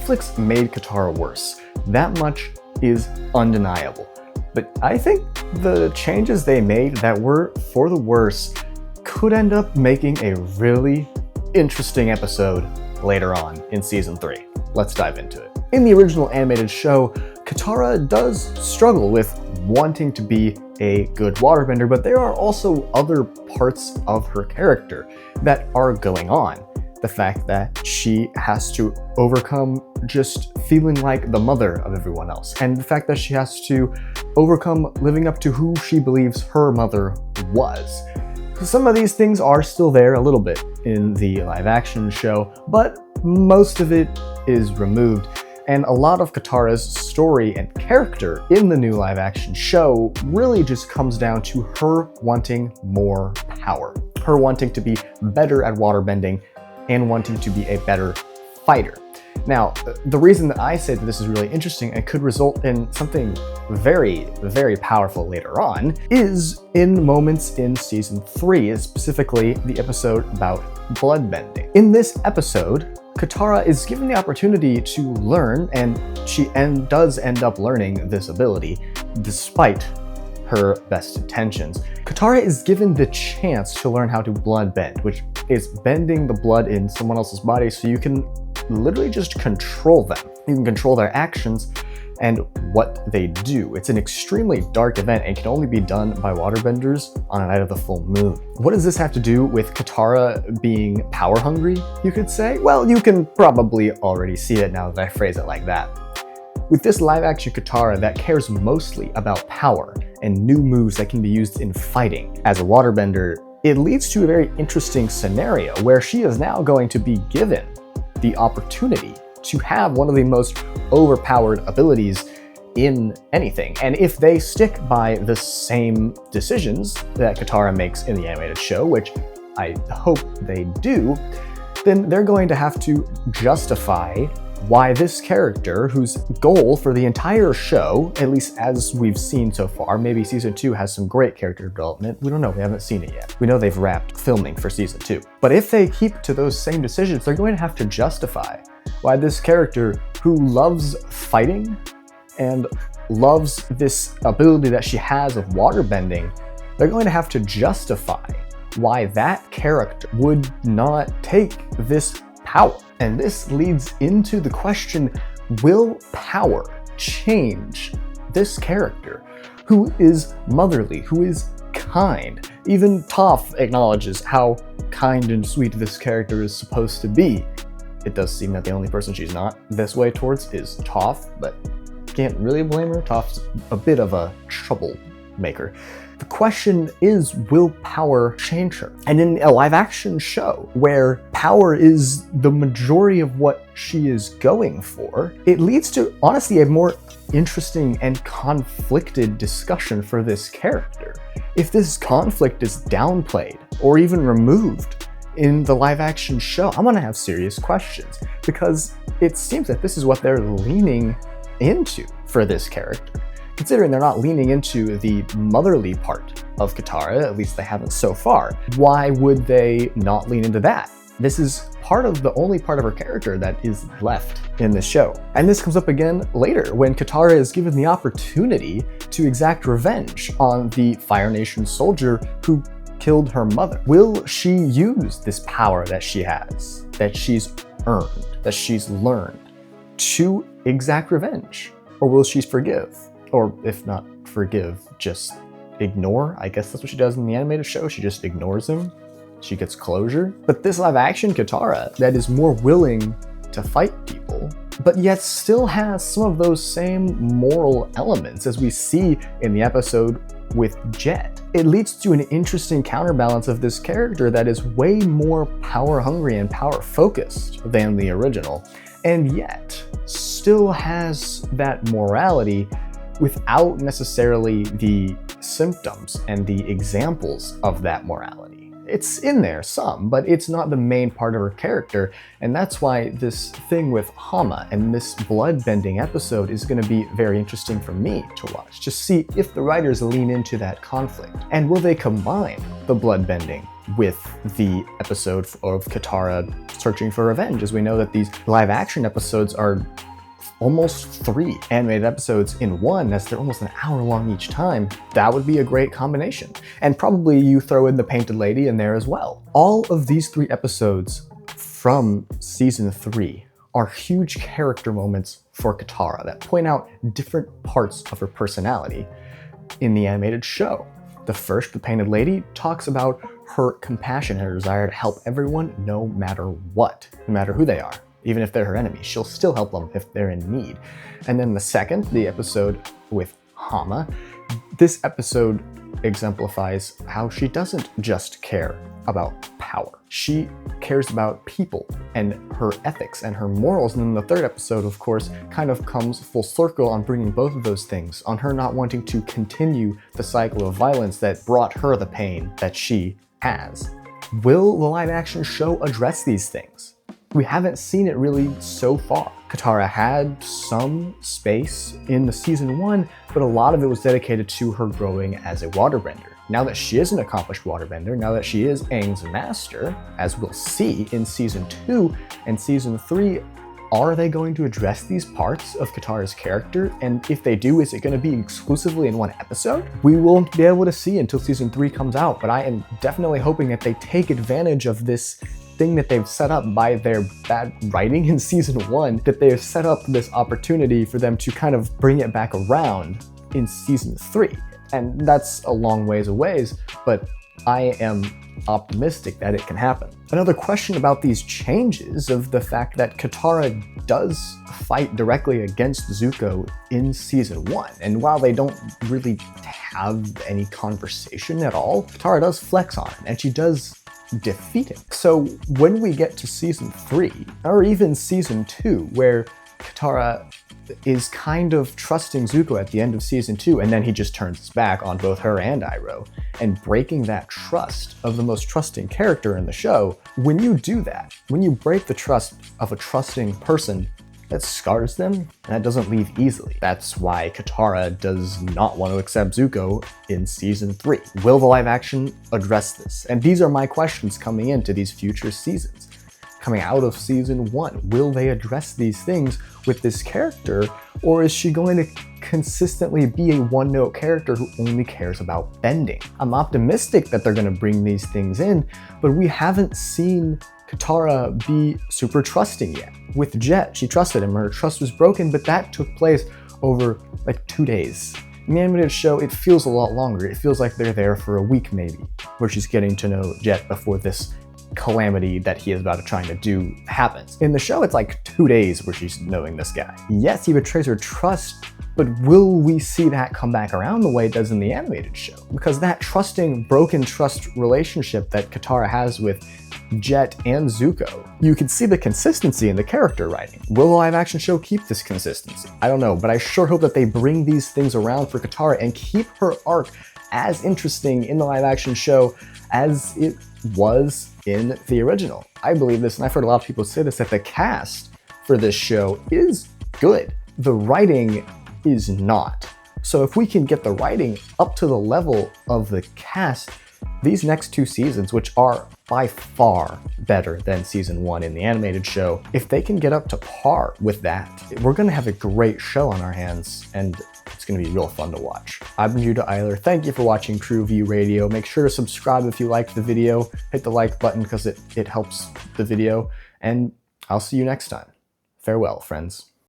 conflicts made Katara worse. That much is undeniable. But I think the changes they made that were for the worse could end up making a really interesting episode later on in season 3. Let's dive into it. In the original animated show, Katara does struggle with wanting to be a good waterbender, but there are also other parts of her character that are going on. The fact that she has to overcome just feeling like the mother of everyone else, and the fact that she has to overcome living up to who she believes her mother was. Some of these things are still there a little bit in the live action show, but most of it is removed, and a lot of Katara's story and character in the new live action show really just comes down to her wanting more power, her wanting to be better at waterbending, and wanting to be a better fighter. Now, the reason that I say that this is really interesting and could result in something very, very powerful later on is in moments in season 3, specifically the episode about bloodbending. In this episode, Katara is given the opportunity to learn, and she does end up learning this ability despite her best intentions. Katara is given the chance to learn how to bloodbend, which is bending the blood in someone else's body so you can literally just control them. You can control their actions and what they do. It's an extremely dark event and can only be done by waterbenders on a night of the full moon. What does this have to do with Katara being power hungry, you could say? Well, you can probably already see it now that I phrase it like that. With this live-action Katara that cares mostly about power and new moves that can be used in fighting as a waterbender, it leads to a very interesting scenario where she is now going to be given the opportunity to have one of the most overpowered abilities in anything. And if they stick by the same decisions that Katara makes in the animated show, which I hope they do, then they're going to have to justify why this character, whose goal for the entire show, at least as we've seen so far, maybe season 2 has some great character development, we don't know, we haven't seen it yet. We know they've wrapped filming for season 2. But if they keep to those same decisions, they're going to have to justify why this character who loves fighting and loves this ability that she has of waterbending, they're going to have to justify why that character would not take this power. And this leads into the question, will power change this character who is motherly, who is kind? Even Toph acknowledges how kind and sweet this character is supposed to be. It does seem that the only person she's not this way towards is Toph, but can't really blame her. Toph's a bit of a troublemaker. The question is, will power change her? And in a live action show where power is the majority of what she is going for, it leads to, honestly, a more interesting and conflicted discussion for this character. If this conflict is downplayed or even removed in the live action show, I'm gonna have serious questions, because it seems that this is what they're leaning into for this character. Considering they're not leaning into the motherly part of Katara, at least they haven't so far, why would they not lean into that? This is the only part of her character that is left in this show. And this comes up again later when Katara is given the opportunity to exact revenge on the Fire Nation soldier who killed her mother. Will she use this power that she has, that she's earned, that she's learned, to exact revenge? Or will she forgive? Or if not forgive, just ignore? I guess that's what she does in the animated show. She just ignores him. She gets closure. But this live action Katara that is more willing to fight people, but yet still has some of those same moral elements as we see in the episode with Jet. It leads to an interesting counterbalance of this character that is way more power hungry and power focused than the original, and yet still has that morality without necessarily the symptoms and the examples of that morality. It's in there some, but it's not the main part of her character, and that's why this thing with Hama and this bloodbending episode is going to be very interesting for me to watch, to see if the writers lean into that conflict. And will they combine the bloodbending with the episode of Katara searching for revenge, as we know that these live action episodes are almost 3 animated episodes in one, as they're almost an hour long each time. That would be a great combination. And probably you throw in the Painted Lady in there as well. All of these 3 episodes from season 3 are huge character moments for Katara that point out different parts of her personality in the animated show. The first, the Painted Lady, talks about her compassion, her desire to help everyone no matter what, no matter who they are. Even if they're her enemies, she'll still help them if they're in need. And then the second, the episode with Hama, this episode exemplifies how she doesn't just care about power. She cares about people and her ethics and her morals. And then the third episode, of course, kind of comes full circle on bringing both of those things, on her not wanting to continue the cycle of violence that brought her the pain that she has. Will the live action show address these things? We haven't seen it really so far. Katara had some space in the season 1, but a lot of it was dedicated to her growing as a waterbender. Now that she is an accomplished waterbender, now that she is Aang's master, as we'll see in season 2 and season 3, are they going to address these parts of Katara's character? And if they do, is it going to be exclusively in one episode? We won't be able to see until season 3 comes out, but I am definitely hoping that they take advantage of this thing that they've set up by their bad writing in season 1, that they've set up this opportunity for them to kind of bring it back around in season 3. And that's a long ways away, but I am optimistic that it can happen. Another question about these changes of the fact that Katara does fight directly against Zuko in season 1. And while they don't really have any conversation at all, Katara does flex on him and she does defeat him. So when we get to season 3, or even season 2, where Katara is kind of trusting Zuko at the end of season 2, and then he just turns his back on both her and Iroh, and breaking that trust of the most trusting character in the show, when you do that, when you break the trust of a trusting person, that scars them, and that doesn't leave easily. That's why Katara does not want to accept Zuko in season 3. Will the live action address this? And these are my questions coming into these future seasons. Coming out of season 1, will they address these things with this character, or is she going to consistently be a one-note character who only cares about bending? I'm optimistic that they're going to bring these things in, but we haven't seen Katara be super trusting yet. With Jet, she trusted him, her trust was broken, but that took place over like 2 days. In the animated show, it feels a lot longer. It feels like they're there for a week maybe, where she's getting to know Jet before this calamity that he is about to try to do happens. In the show, it's like 2 days where she's knowing this guy. Yes, he betrays her trust, but will we see that come back around the way it does in the animated show? Because that trusting, broken trust relationship that Katara has with Jet and Zuko, you can see the consistency in the character writing. Will the live action show keep this consistency? I don't know, but I sure hope that they bring these things around for Katara and keep her arc as interesting in the live action show as it was in the original. I believe this, and I've heard a lot of people say this, that the cast for this show is good. The writing is not. So if we can get the writing up to the level of the cast, these next 2 seasons, which are by far better than season 1 in the animated show, if they can get up to par with that, we're going to have a great show on our hands, and it's going to be real fun to watch. I've been Judah Eyler. Thank you for watching True View Radio. Make sure to subscribe if you liked the video. Hit the like button because it helps the video, and I'll see you next time. Farewell, friends.